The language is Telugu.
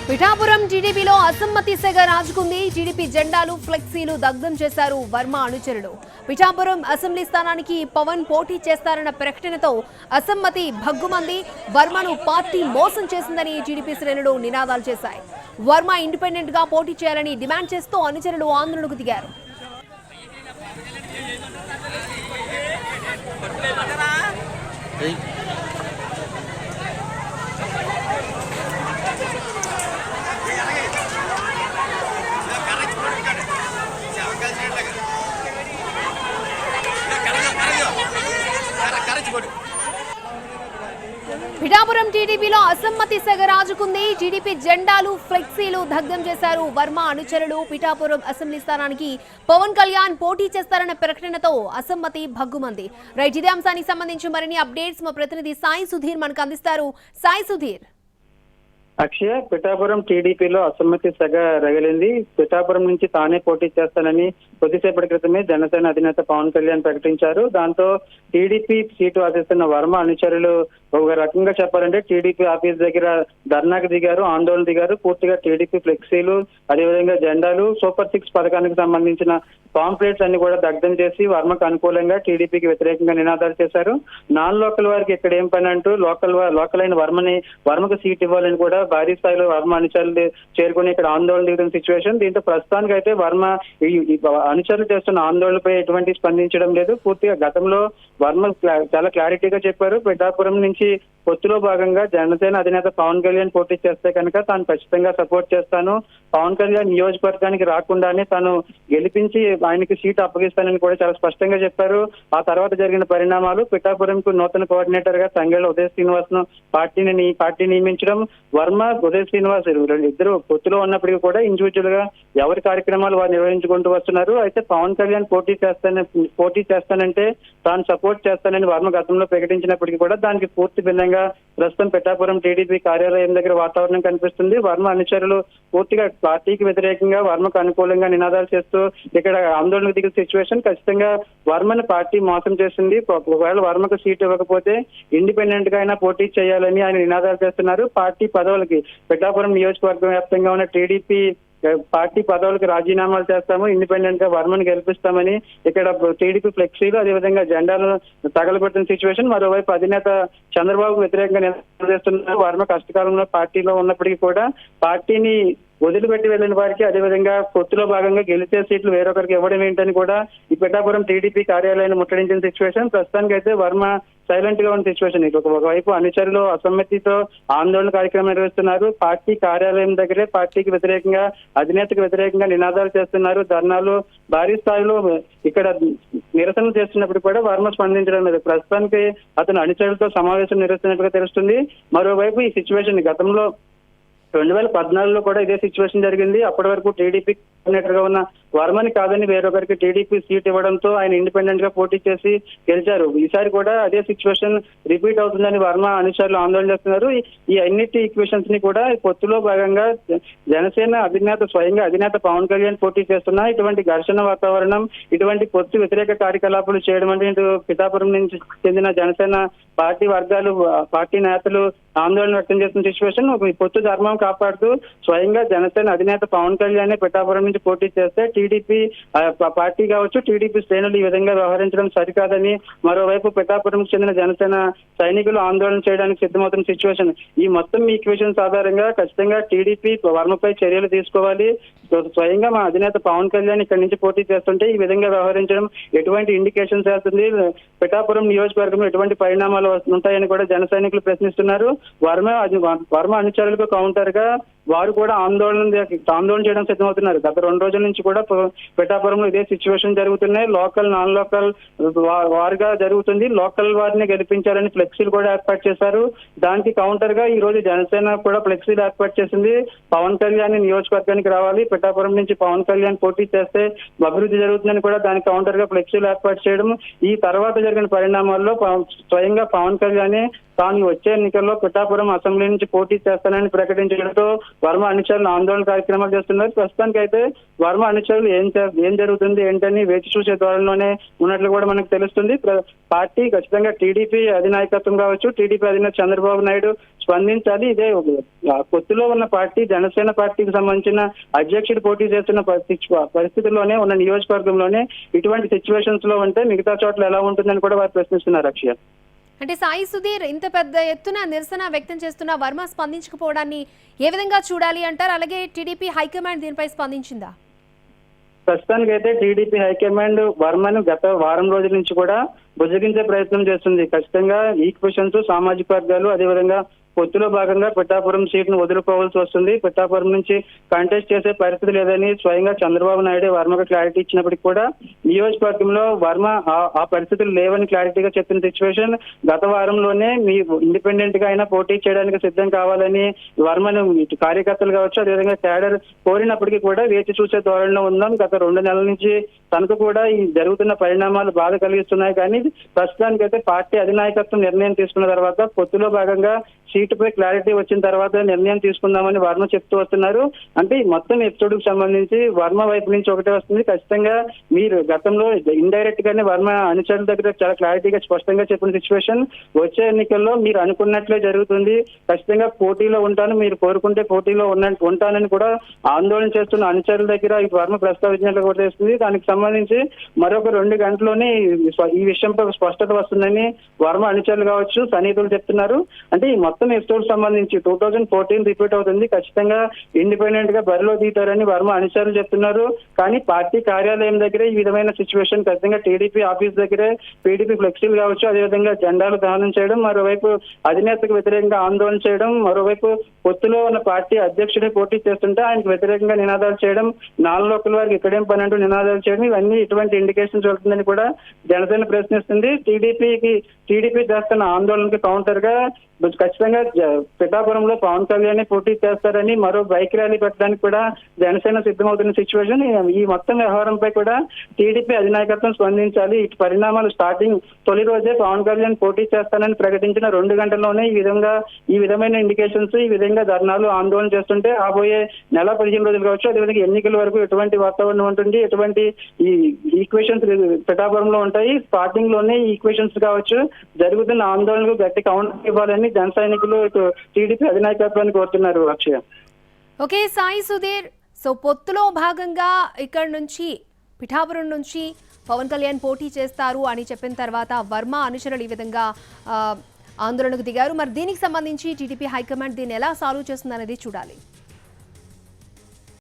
పిఠాపురం టీడీపీలో అసమ్మతి సెగ రాజుకుంది. టీడీపీ జెండాలు ఫ్లెక్సీలు దగ్ధం చేశారు వర్మ అనుచరులు. పిఠాపురం అసెంబ్లీ స్థానానికి పవన్ పోటీ చేస్తారన్న ప్రకటనతో అసమ్మతి భగ్గుమంది. వర్మను పార్టీ మోసం చేసిందని టీడీపీ శ్రేణులు నినాదాలు చేశాయి. వర్మ ఇండిపెండెంట్ గా పోటీ చేయాలని డిమాండ్ చేస్తూ అనుచరులు ఆందోళనకు దిగారు. పిఠాపురం టీడీపీలో అసమ్మతి సెగ రాజుకుంది. టీడీపీ జెండాలు ఫ్లెక్సీలు దగ్ధం చేశారు వర్మ అనుచరులు. పిఠాపురం అసెంబ్లీ స్థానానికి పవన్ కళ్యాణ్ పోటీ చేస్తారన్న ప్రకటనతో అసమ్మతి భగ్గుమంది. రైట్, ఇదే అంశానికి సంబంధించి మరిన్ని అప్డేట్స్ మా ప్రతినిధి సాయి సుధీర్ మనకు అందిస్తారు. సాయి సుధీర్. అక్షయ, పిఠాపురం టీడీపీలో అసమ్మతి సెగ రగిలింది. పిఠాపురం నుంచి తానే పోటీ చేస్తానని కొద్దిసేపటి క్రితమే జనసేన అధినేత పవన్ కళ్యాణ్ ప్రకటించారు. దాంతో టీడీపీ సీటు ఆశిస్తున్న వర్మ అనుచరులు ఒక రకంగా చెప్పాలంటే టీడీపీ ఆఫీస్ దగ్గర ధర్నాకు దిగారు, ఆందోళన దిగారు. పూర్తిగా టీడీపీ ఫ్లెక్సీలు, అదేవిధంగా జెండాలు, సూపర్ 6 పథకానికి సంబంధించిన పాంప్లెట్స్ అన్ని కూడా దగ్ధం చేసి వర్మకు అనుకూలంగా టీడీపీకి వ్యతిరేకంగా నినాదాలు చేశారు. నాన్ లోకల్ వారికి ఇక్కడ ఏం పని అంటూ లోకల్ అయిన వర్మకు సీట్ ఇవ్వాలని కూడా భారీ స్థాయిలో వర్మ అనుచరులు చేరుకుని ఇక్కడ ఆందోళన దిగుతున్న సిచ్యువేషన్. దీంతో ప్రస్తుతానికి అయితే వర్మ ఈ అనుచరులు చేస్తున్న ఆందోళనపై ఎటువంటి స్పందించడం లేదు. పూర్తిగా గతంలో వర్మ చాలా క్లారిటీగా చెప్పారు, పిఠాపురం నుంచి పొత్తులో భాగంగా జనసేన అధినేత పవన్ కళ్యాణ్ పోటీ చేస్తే కనుక తాను ఖచ్చితంగా సపోర్ట్ చేస్తాను, పవన్ కళ్యాణ్ నియోజకవర్గానికి రాకుండానే తాను గెలిపించి ఆయనకి సీట్ అప్పగిస్తానని కూడా చాలా స్పష్టంగా చెప్పారు. ఆ తర్వాత జరిగిన పరిణామాలు పిఠాపురంకు నూతన కోఆర్డినేటర్ గా తంగెళ్ల ఉదయ్ శ్రీనివాస్ ను పార్టీ నియమించడం, వర్మ ఉదయ్ శ్రీనివాస్ ఇద్దరు పొత్తులో ఉన్నప్పటికీ కూడా ఇండివిజువల్ గా ఎవరి కార్యక్రమాలు వారు నిర్వహించుకుంటూ వస్తున్నారు. అయితే పవన్ కళ్యాణ్ పోటీ చేస్తానంటే తాను సపోర్ట్ చేస్తానని వర్మ గతంలో ప్రకటించినప్పటికీ కూడా దానికి పూర్తి భిన్నంగా ప్రస్తుతం పిఠాపురం టీడీపీ కార్యాలయం దగ్గర వాతావరణం కనిపిస్తుంది. వర్మ అనుచరులు పూర్తిగా పార్టీకి వ్యతిరేకంగా వర్మకు అనుకూలంగా నినాదాలు చేస్తూ ఇక్కడ ఆందోళనకు దిగిన సిచ్యువేషన్. ఖచ్చితంగా వర్మను పార్టీ మోసం చేసింది. ఒకవేళ వర్మకు సీట్ ఇవ్వకపోతే ఇండిపెండెంట్ గా అయినా పోటీ చేయాలని ఆయన నినాదాలు చేస్తున్నారు. పార్టీ పదవులకి పిఠాపురం నియోజకవర్గం వ్యాప్తంగా ఉన్న టీడీపీ పార్టీ పదవులకు రాజీనామాలు చేస్తాము, ఇండిపెండెంట్ గా వర్మను గెలిపిస్తామని ఇక్కడ టీడీపీ ఫ్లెక్సీలు అదేవిధంగా జెండాలు తగలబెట్టిన సిచ్యువేషన్. మరోవైపు అధినేత చంద్రబాబుకు వ్యతిరేకంగా నినాదాలు చేస్తున్నారు. వర్మ కష్టకాలంలో పార్టీలో ఉన్నప్పటికీ కూడా పార్టీని వదిలిపెట్టి వెళ్లిన వారికి అదేవిధంగా పొత్తులో భాగంగా గెలిచే సీట్లు వేరొకరికి ఇవ్వడం ఏంటని కూడా ఈ పిఠాపురం టీడీపీ కార్యాలయాన్ని ముట్టడించిన సిచ్యువేషన్. ప్రస్తుతానికి అయితే వర్మ సైలెంట్ గా ఉన్న సిచ్యువేషన్. ఒకవైపు అనుచరులు అసమ్మతితో ఆందోళన కార్యక్రమం నిర్వహిస్తున్నారు. పార్టీ కార్యాలయం దగ్గరే పార్టీకి వ్యతిరేకంగా అధినేతకు వ్యతిరేకంగా నినాదాలు చేస్తున్నారు. ధర్నాలు భారీ స్థాయిలో ఇక్కడ నిరసనలు చేస్తున్నప్పుడు కూడా వర్మ స్పందించడం లేదు. ప్రస్తుతానికి అతను అనుచరులతో సమావేశం నిర్వహిస్తున్నట్టుగా తెలుస్తుంది. మరోవైపు ఈ సిచ్యువేషన్ గతంలో 2014లో కూడా ఇదే సిచ్యువేషన్ జరిగింది. అప్పటి వరకు టీడీపీ కోఆర్డినేటర్ గా ఉన్న వర్మని కాదని వేరొకరికి టీడీపీ సీట్ ఇవ్వడంతో ఆయన ఇండిపెండెంట్ గా పోటీ చేసి గెలిచారు. ఈసారి కూడా అదే సిచ్యువేషన్ రిపీట్ అవుతుందని వర్మ అనుచరులు ఆందోళన చేస్తున్నారు. ఈ అన్నిటి ఈక్వేషన్స్ ని కూడా పొత్తులో భాగంగా జనసేన స్వయంగా అధినేత పవన్ కళ్యాణ్ పోటీ చేస్తున్నా ఇటువంటి ఘర్షణ వాతావరణం, ఇటువంటి పొత్తు వ్యతిరేక కార్యకలాపాలు చేయడం అంటే ఇటు పిఠాపురం నుంచి చెందిన జనసేన పార్టీ వర్గాలు పార్టీ నేతలు ఆందోళన వ్యక్తం చేస్తున్న సిచ్యువేషన్. పొత్తు ధర్మం కాపాడుతూ స్వయంగా జనసేన అధినేత పవన్ కళ్యాణ్ పిఠాపురం నుంచి పోటీ చేస్తే టీడీపీ పార్టీ కావచ్చు, టీడీపీ శ్రేణులు ఈ విధంగా వ్యవహరించడం సరికాదని మరోవైపు పిఠాపురంకు చెందిన జనసేన సైనికులు ఆందోళన చేయడానికి సిద్ధమవుతున్న సిచ్యువేషన్. ఈ మొత్తం ఈక్వేషన్స్ ఆధారంగా ఖచ్చితంగా టీడీపీ వర్మపై చర్యలు తీసుకోవాలి. స్వయంగా మా అధినేత పవన్ కళ్యాణ్ ఇక్కడి నుంచి పోటీ చేస్తుంటే ఈ విధంగా వ్యవహరించడం ఎటువంటి ఇండికేషన్స్ వేస్తుంది, పిఠాపురం నియోజకవర్గంలో ఎటువంటి పరిణామాలు ఉంటాయని కూడా జన సైనికులు ప్రశ్నిస్తున్నారు. వర్మ అనుచరులకు కౌంటర్ గా వారు కూడా ఆందోళన చేయడం సిద్ధమవుతున్నారు. గత 2 రోజుల నుంచి కూడా పిఠాపురంలో ఇదే సిచ్యువేషన్ జరుగుతున్నాయి. లోకల్ నాన్ లోకల్ వారుగా జరుగుతుంది. లోకల్ వారిని గెలిపించాలని ఫ్లెక్సీలు కూడా ఏర్పాటు చేశారు. దానికి కౌంటర్ గా ఈ రోజు జనసేన కూడా ఫ్లెక్సీలు ఏర్పాటు చేసింది. పవన్ కళ్యాణ్ నియోజకవర్గానికి రావాలి, పిఠాపురం నుంచి పవన్ కళ్యాణ్ పోటీ చేస్తే అభివృద్ధి జరుగుతుందని కూడా దానికి కౌంటర్ గా ఫ్లెక్సీలు ఏర్పాటు చేయడం. ఈ తర్వాత జరిగిన పరిణామాల్లో స్వయంగా పవన్ కళ్యాణ్ తాను వచ్చే ఎన్నికల్లో పిఠాపురం అసెంబ్లీ నుంచి పోటీ చేస్తానని ప్రకటించడంతో వర్మ అనుచరులు ఆందోళన కార్యక్రమాలు చేస్తున్నారు. ప్రస్తుతానికి అయితే వర్మ అనుచరులు ఏం జరుగుతుంది ఏంటని వేచి చూసే ధోరణిలోనే ఉన్నట్లు కూడా మనకు తెలుస్తుంది. పార్టీ ఖచ్చితంగా టీడీపీ అధినాయకత్వం కావచ్చు, టీడీపీ అధినేత చంద్రబాబు నాయుడు స్పందించాలి. ఇదే పొత్తులో ఉన్న పార్టీ జనసేన పార్టీకి సంబంధించిన అధ్యక్షుడు పోటీ చేస్తున్న పరిస్థితుల్లోనే ఉన్న నియోజకవర్గంలోనే ఇటువంటి సిచ్యువేషన్స్ లో ఉంటే మిగతా చోట్ల ఎలా ఉంటుందని కూడా వారు ప్రశ్నిస్తున్నారు. అక్షయ, అంటే సాయి సుధీర్ ఇంత పెద్ద ఎత్తున నిరసన వ్యక్తం చేస్తున్న వర్మ స్పందించకపోవడాన్ని ఏ విధంగా చూడాలి అంటారు? అలాగే టీడీపీ హైకమాండ్ దీనిపై స్పందించిందా? ప్రస్తుతానికి అయితే టీడీపీ హైకమాండ్ వర్మను గత వారం రోజుల నుంచి కూడా బుజ్జగించే ప్రయత్నం చేస్తుంది. ఖచ్చితంగా ఈక్వెషన్స్, సామాజిక వర్గాలు, అదేవిధంగా పొత్తులో భాగంగా పిఠాపురం సీట్ ను వదులుకోవాల్సి వస్తుంది. పిఠాపురం నుంచి కంటెస్ట్ చేసే పరిస్థితి లేదని స్వయంగా చంద్రబాబు నాయుడు వర్మకు క్లారిటీ ఇచ్చినప్పటికీ కూడా నియోజకవర్గంలో వర్మ ఆ పరిస్థితులు లేవని క్లారిటీగా చెప్పిన సిచ్యువేషన్. గత వారంలోనే మీ ఇండిపెండెంట్ గా అయినా పోటీ చేయడానికి సిద్ధం కావాలని వర్మను కార్యకర్తలు కావచ్చు, అదేవిధంగా క్యాడర్ కోరినప్పటికీ కూడా వేచి చూసే ధోరణిలో ఉందాం. గత 2 నెలల నుంచి తనకు కూడా ఈ జరుగుతున్న పరిణామాలు బాధ కలిగిస్తున్నాయి. కానీ ప్రస్తుతానికైతే పార్టీ అధినాయకత్వం నిర్ణయం తీసుకున్న తర్వాత పొత్తులో భాగంగా సీటుపై క్లారిటీ వచ్చిన తర్వాత నిర్ణయం తీసుకుందామని వర్మ చెప్తూ వస్తున్నారు. అంటే ఈ మొత్తం ఎపిసోడ్ కు సంబంధించి వర్మ వైపు నుంచి ఒకటే వస్తుంది. ఖచ్చితంగా మీరు గతంలో ఇండైరెక్ట్ గానే వర్మ అనుచరుల దగ్గర చాలా క్లారిటీగా స్పష్టంగా చెప్పిన సిచ్యువేషన్, వచ్చే ఎన్నికల్లో మీరు అనుకున్నట్లే జరుగుతుంది, ఖచ్చితంగా పోటీలో ఉంటాను, మీరు కోరుకుంటే పోటీలో ఉంటానని కూడా ఆందోళన చేస్తున్న అనుచరుల దగ్గర ఈ వర్మ ప్రస్తావించినట్లు కూడా తెలుస్తుంది. దానికి సంబంధించి మరొక 2 గంటల్లోనే ఈ విషయంపై స్పష్టత వస్తుందని వర్మ అనుచరులు కావచ్చు, సన్నిహితులు చెప్తున్నారు. అంటే ఈ మొత్తం ఎపిసోడ్ సంబంధించి 2014 రిపీట్ అవుతుంది. ఖచ్చితంగా ఇండిపెండెంట్ గా బరిలో దిగుతారని వర్మ అనుచరులు చెప్తున్నారు. కానీ పార్టీ కార్యాలయం దగ్గరే ఈ విధమైన సిచ్యువేషన్, ఖచ్చితంగా టీడీపీ ఆఫీస్ దగ్గరే టీడీపీ ఫ్లెక్సీలు కావచ్చు, అదేవిధంగా జెండాలు దహనం చేయడం, మరోవైపు అధినేతకు వ్యతిరేకంగా ఆందోళన చేయడం, మరోవైపు పొత్తులో ఉన్న పార్టీ అధ్యక్షుడే పోటీ చేస్తుంటే ఆయనకు వ్యతిరేకంగా నినాదాలు చేయడం, 4 లోకల్ వారికి ఇక్కడేం పని అంటూ నినాదాలు చేయడం, ఇవన్నీ ఇటువంటి ఇండికేషన్స్ వెళ్తుందని కూడా జనసేన ప్రశ్నిస్తుంది. టీడీపీ చేస్తున్న ఆందోళనకి కౌంటర్ గా ఖచ్చితంగా పిఠాపురంలో పవన్ కళ్యాణ్ పోటీ చేస్తారని మరో బైక్ ర్యాలీ పెట్టడానికి కూడా జనసేన సిద్ధమవుతున్న సిచ్యువేషన్. ఈ మొత్తం వ్యవహారంపై కూడా టీడీపీ అధినాయకత్వం స్పందించాలి. ఇటు పరిణామాలు స్టార్టింగ్ తొలి రోజే పవన్ కళ్యాణ్ పోటీ చేస్తానని ప్రకటించిన 2 గంటల్లోనే ఈ విధమైన ఇండికేషన్స్, ఈ విధంగా ధర్నాలు, ఆందోళన చేస్తుంటే రాబోయే నెల 15 రోజులు కావచ్చు, అదేవిధంగా ఎన్నికల వరకు ఎటువంటి వాతావరణం ఉంటుంది, ఎటువంటి ఈ ఈక్వేషన్స్ పిఠాపురంలో ఉంటాయి. స్టార్టింగ్ లోనే ఈ ఈక్వేషన్స్ కావచ్చు జరుగుతున్న ఆందోళనకు గట్టి కౌంటర్ ఇవ్వాలని జన సైనికులు టీడీపీ అధినాయకత్వాన్ని కోరుతున్నారు. అక్షయ, ఓకే సాయి సుధీర్, సో పొత్తులో భాగంగా ఇక్కడ నుంచి పిఠాపురం నుంచి పవన్ కళ్యాణ్ పోటీ చేస్తారు అని చెప్పిన తర్వాత వర్మ అనుచరులు ఈ విధంగా ఆందోళనకు దిగారు. మరి దీనికి సంబంధించి టీడీపీ హైకమాండ్ దీన్ని ఎలా సాల్వ్ చేస్తుంది అనేది చూడాలి.